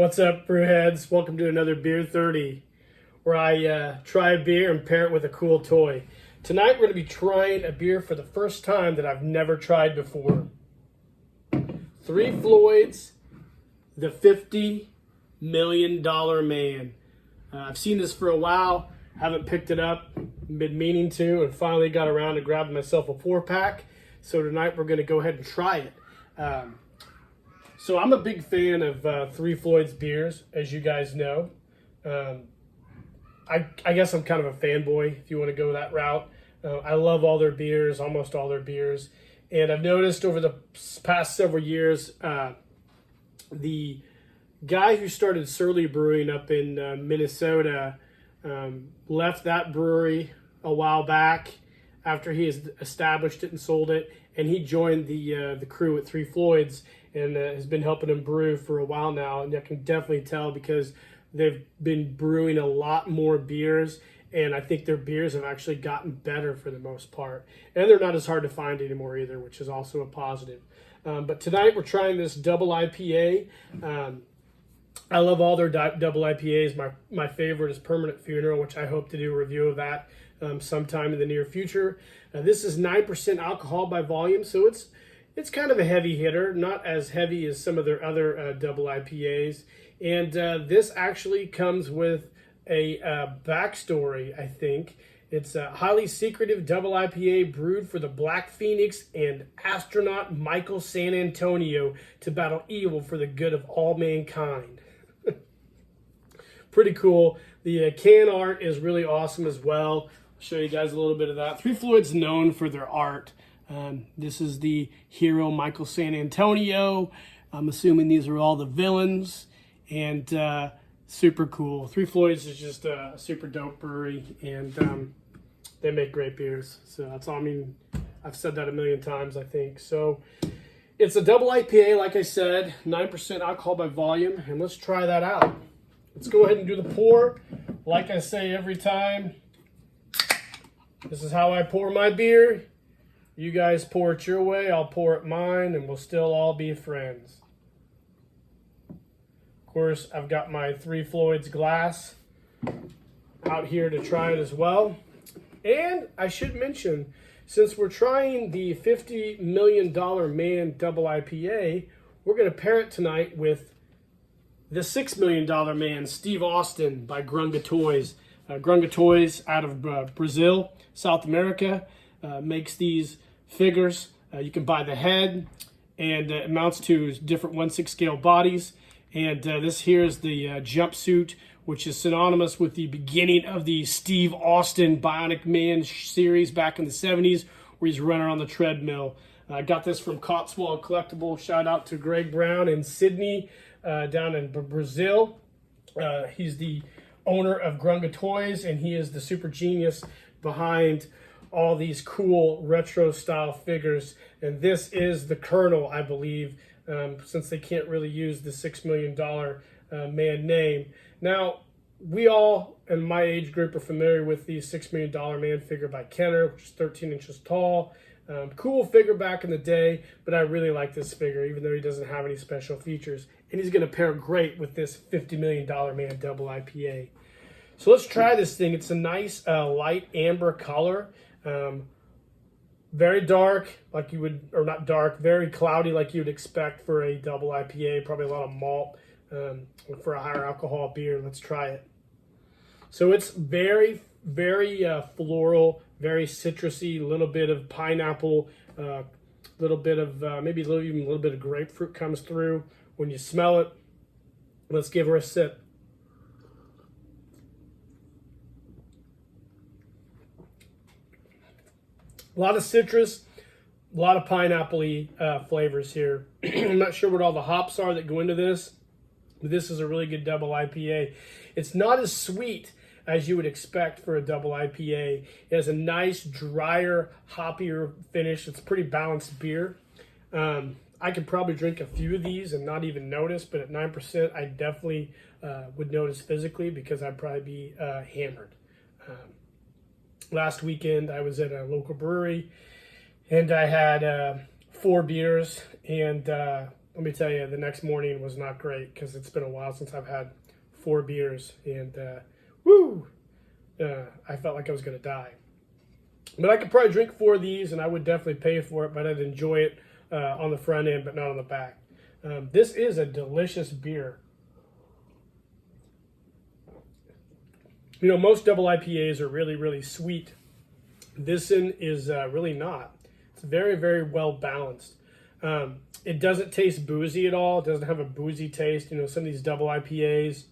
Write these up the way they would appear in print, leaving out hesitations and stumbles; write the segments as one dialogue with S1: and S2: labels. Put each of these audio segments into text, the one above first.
S1: What's up, brewheads? Welcome to another Beer 30, where I try a beer and pair it with a cool toy. Tonight we're going to be trying a beer for the first time that I've never tried before. 3Floyd's, the $50 million man. I've seen this for a while, haven't picked it up, been meaning to, and finally got around to grabbing myself a 4-pack. So tonight we're going to go ahead and try it. So I'm a big fan of 3Floyd's beers, as you guys know. I guess I'm kind of a fanboy, if you want to go that route. I love all their beers, almost all their beers. And I've noticed over the past several years, the guy who started Surly Brewing up in Minnesota left that brewery a while back after he has established it and sold it. And he joined the crew at 3Floyd's and has been helping them brew for a while now. And I can definitely tell because they've been brewing a lot more beers, and I think their beers have actually gotten better for the most part. And they're not as hard to find anymore either, which is also a positive. But tonight we're trying this double IPA. I love all their double IPAs. My favorite is Permanent Funeral, which I hope to do a review of that sometime in the near future. This is 9% alcohol by volume, so it's kind of a heavy hitter, not as heavy as some of their other double IPAs. And this actually comes with a backstory, I think. It's a highly secretive double IPA brewed for the Black Phoenix and astronaut Michael San Antonio to battle evil for the good of all mankind. Pretty cool. The can art is really awesome as well. I'll show you guys a little bit of that. 3Floyd's known for their art. This is the hero Michael San Antonio. I'm assuming these are all the villains, and super cool. 3Floyd's is just a super dope brewery, and they make great beers. So that's all. I mean, I've said that a million times, I think. So it's a double IPA, like I said, 9% alcohol by volume, and let's try that out. Let's go ahead and do the pour. Like I say every time, this is how I pour my beer. You guys pour it your way, I'll pour it mine, and we'll still all be friends. Of course, I've got my 3Floyd's glass out here to try it as well. And I should mention, since we're trying the $50 million man double IPA, we're going to pair it tonight with the $6 million man, Steve Austin by Grunga Toys. Grunga Toys out of Brazil, South America, makes these figures. You can buy the head, and it mounts to different 1/6 scale bodies. And this here is the jumpsuit, which is synonymous with the beginning of the Steve Austin Bionic Man series back in the 70s, where he's running on the treadmill. I got this from Cotswold Collectible. Shout out to Greg Brown in Sydney, down in Brazil. He's the owner of Grunga Toys, and he is the super genius behind all these cool retro style figures. And this is the Colonel, I believe, since they can't really use the $6 million man name. Now, we all in my age group are familiar with the $6 million man figure by Kenner, which is 13 inches tall. Cool figure back in the day, but I really like this figure, even though he doesn't have any special features. And he's going to pair great with this $50 million man double IPA. So let's try this thing. It's a nice light amber color. Very dark, like you would, or not dark, very cloudy like you would expect for a double IPA. Probably a lot of malt for a higher alcohol beer. Let's try it. So it's very, very floral, very citrusy, a little bit of pineapple, a little bit of maybe even a little bit of grapefruit comes through when you smell it. Let's give her a sip. A lot of citrus, a lot of pineapple-y flavors here. I'm not sure what all the hops are that go into this, but this is a really good double IPA. It's not as sweet as you would expect for a double IPA. It has a nice, drier, hoppier finish. It's a pretty balanced beer. I could probably drink a few of these and not even notice, but at 9%, I definitely would notice physically because I'd probably be hammered. Last weekend, I was at a local brewery, and I had 4 beers, and let me tell you, the next morning was not great because it's been a while since I've had 4 beers, and I felt like I was going to die. But I could probably drink 4 of these, and I would definitely pay for it, but I'd enjoy it on the front end, but not on the back. This is a delicious beer. You know, most double IPAs are really, really sweet. This one is really not. It's very, very well balanced. It doesn't taste boozy at all. It doesn't have a boozy taste. You know, some of these double IPAs,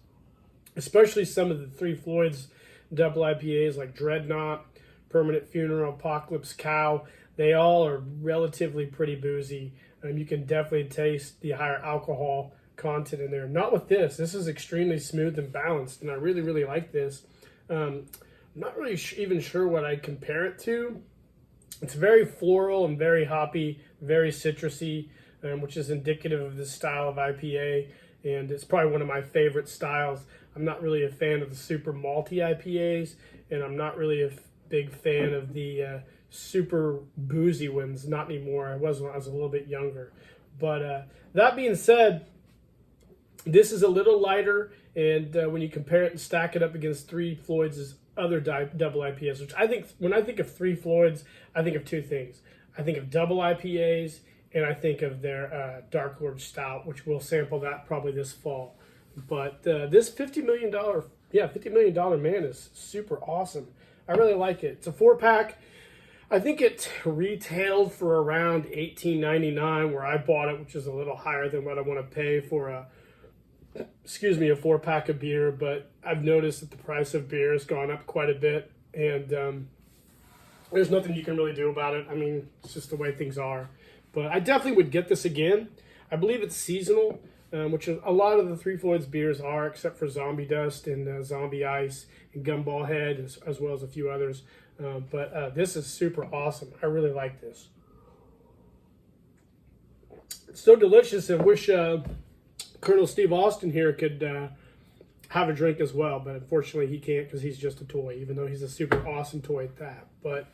S1: especially some of the 3Floyd's double IPAs like Dreadnought, Permanent Funeral, Apocalypse Cow, they all are relatively pretty boozy. You can definitely taste the higher alcohol content in there. Not with this. This is extremely smooth and balanced, and I really, really like this. I'm not really even sure what I'd compare it to. It's very floral and very hoppy, very citrusy, which is indicative of this style of IPA, and it's probably one of my favorite styles. I'm not really a fan of the super malty IPAs, and I'm not really a big fan of the super boozy ones. Not anymore. I was when I was a little bit younger. But that being said, this is a little lighter, and when you compare it and stack it up against 3Floyd's other double IPAs, which I think, when I think of 3Floyd's, I think of 2 things. I think of double IPAs, and I think of their Dark Lord Stout, which we'll sample that probably this fall. But this $50 million man is super awesome. I really like it. It's a 4-pack. I think it retailed for around $18.99 where I bought it, which is a little higher than what I want to pay for a 4-pack of beer. But I've noticed that the price of beer has gone up quite a bit, and there's nothing you can really do about it. I mean, it's just the way things are. But I definitely would get this again. I believe it's seasonal, which a lot of the 3Floyd's beers are, except for Zombie Dust and Zombie Ice and Gumball Head, as well as a few others. But this is super awesome. I really like this. It's so delicious. I wish Colonel Steve Austin here could have a drink as well, but unfortunately he can't because he's just a toy, even though he's a super awesome toy at that. But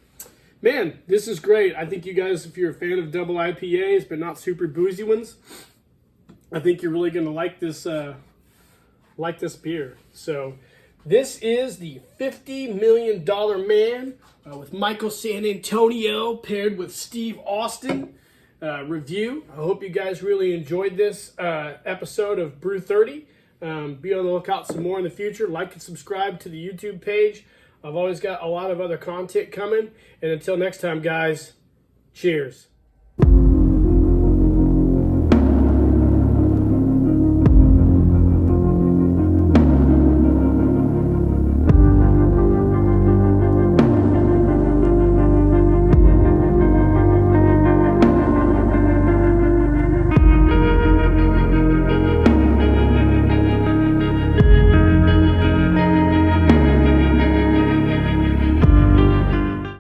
S1: man, this is great. I think you guys, if you're a fan of double IPAs but not super boozy ones, I think you're really going to like this beer. So this is the $50 million man with Michael San Antonio paired with Steve Austin review. I hope you guys really enjoyed this episode of Brew 30. Be on the lookout some more in the future. Like and subscribe to the YouTube page. I've always got a lot of other content coming. And until next time, guys, cheers.